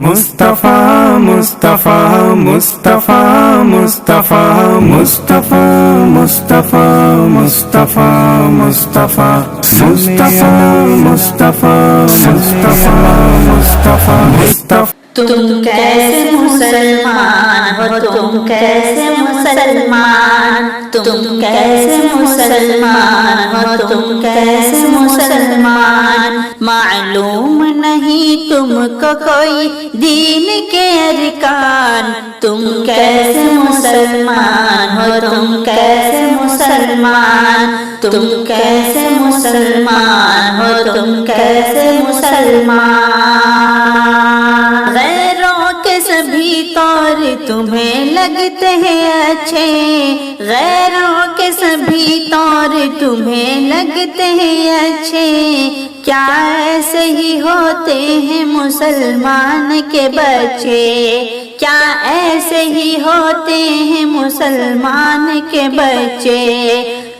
مصطفیٰ مصطفیٰ مصطفیٰ مصطفیٰ مصطفیٰ مصطفیٰ مصطفیٰ مصطفیٰ مصطفیٰ مصطفیٰ مصطفیٰ مصطفیٰ تم کیسے مسلمان ہو، تم کیسے مسلمان، تم کیسے مسلمان ہو، تم کیسے مسلمان، معلوم نہیں تم کو کوئی دین کے ارکان، تم کیسے مسلمان ہو، تم کیسے مسلمان، تم کیسے مسلمان ہو، تم کیسے مسلمان، غیروں کے سبھی طور تمہیں لگتے ہیں اچھے، غیروں کے سبھی طور تمہیں لگتے ہیں اچھے، کیا ایسے ہی ہوتے ہیں مسلمان کے بچے، کیا ایسے ہی ہوتے ہیں مسلمان کے بچے،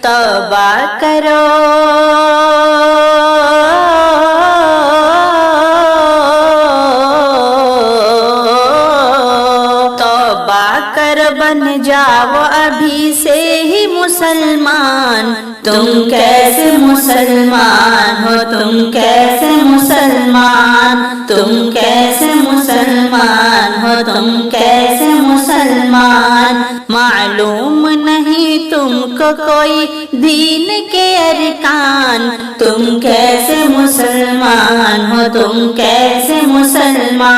توبہ کرو بن جاؤ ابھی سے ہی مسلمان، تم کیسے مسلمان ہو، تم کیسے مسلمان، تم کیسے مسلمان ہو، تم کیسے مسلمان، معلوم نہیں تم کو کوئی دین کے ارکان، تم کیسے مسلمان ہو، تم کیسے مسلمان،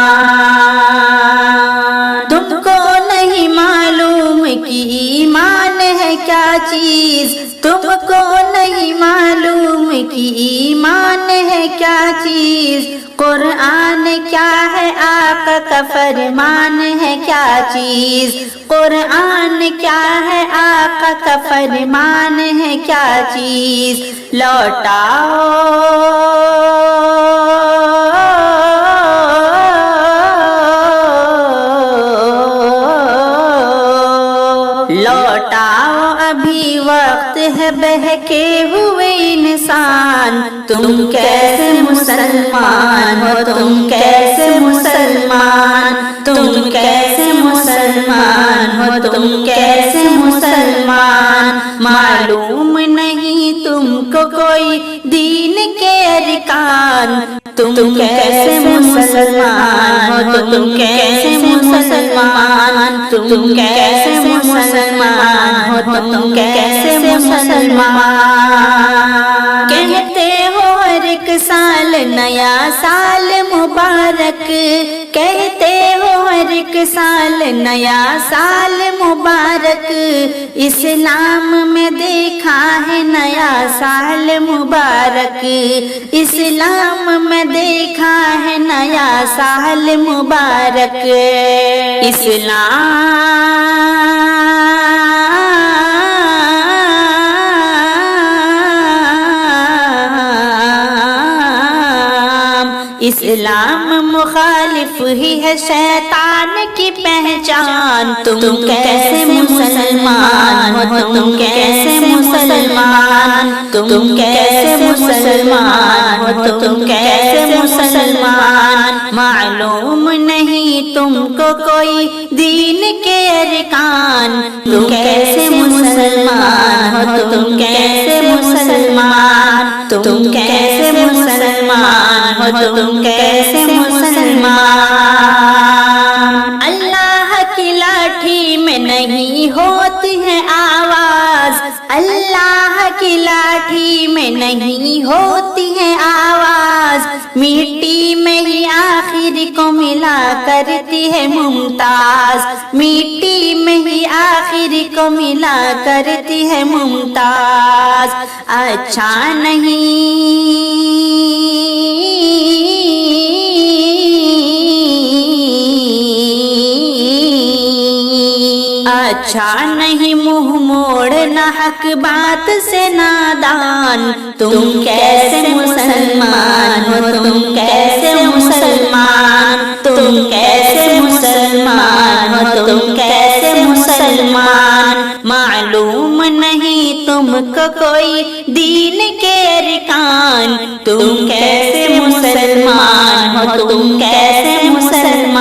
تم کو نہیں معلوم کہ ایمان ہے کیا چیز، تم کو نہیں معلوم کہ ایمان ہے کیا چیز، قرآن کیا ہے آقا کا فرمان ہے کیا چیز، قرآن کیا ہے آقا کا فرمان ہے کیا چیز، لوٹاؤ لوٹاؤ ابھی وقت ہے بہکے ہوئے انسان، تم کیسے مسلمان ہو، تم کیسے مسلمان، تم کیسے مسلمان ہو، تم کیسے مسلمان، معلوم نہیں تم کو کوئی دین کے ارکان، تم کیسے مسلمان ہو، تم کیسے مسلمان، تم کیسے مسلمان ہو، تم کیسے مسلمان، کہتے ہو ہر ایک سال نیا سال مبارک، کہتے ہو ہر ایک سال نیا سال مبارک، اسلام میں دیکھا ہے نیا سال مبارک، اسلام میں دیکھا ہے نیا سال مبارک، اسلام مخالف ہی ہے شیطان کی پہچان، تم کیسے مسلمان ہو، تم کیسے مسلمان، تم کیسے مسلمان ہو، تم کیسے مسلمان، معلوم نہیں تم کو کوئی دین کے ارکان، تم کیسے مسلمان ہو، تم کیسے مسلمان، تم کیسے مسلمان ہو، تم کیسے مسلمان، اللہ کی لاٹھی میں نہیں ہوتی ہے آواز، اللہ کی لاٹھی میں نہیں ہوتی ہے آواز، مٹی میں ہی آخر کو ملا کرتی ہے ممتاز، مٹی میں ہی آخر کو ملا کرتی ہے ممتاز، اچھا نہیں اچھا نہیں منہ موڑنا حق بات سے نادان، تم کیسے مسلمان ہو، تم کیسے مسلمان، تم کیسے مسلمان ہو، تم کیسے مسلمان، معلوم نہیں تم کو کوئی دین کے ارکان، تم کیسے مسلمان ہو، تم کیسے مسلمان،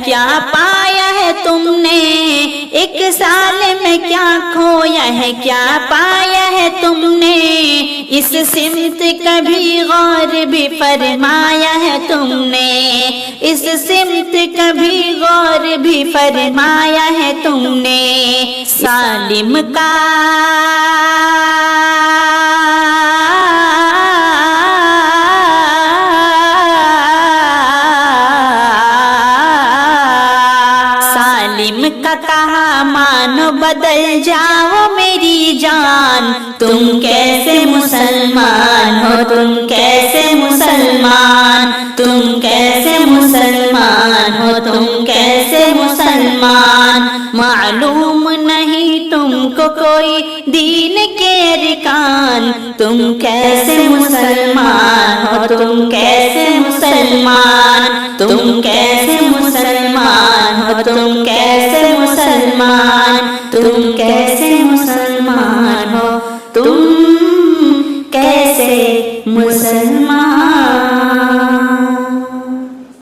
کیا پایا ہے تم نے، ایک سال میں کیا کھویا ہے، کیا پایا ہے تم نے، اس سمت کبھی غور بھی فرمایا ہے تم نے، اس سمت کبھی غور بھی فرمایا ہے تم نے، سالم کا کا کہا مانو بدل جاؤ میری جان، تم کیسے مسلمان ہو، تم کیسے مسلمان، تم کیسے مسلمان ہو، تم کیسے مسلمان، معلوم نہیں تم کو کوئی دین کے ارکان، تم کیسے مسلمان ہو، تم کیسے مسلمان، تم کیسے مسلمان ہو، تم کیسے مسلمان، تم کیسے مسلمان ہو، تم کیسے مسلمان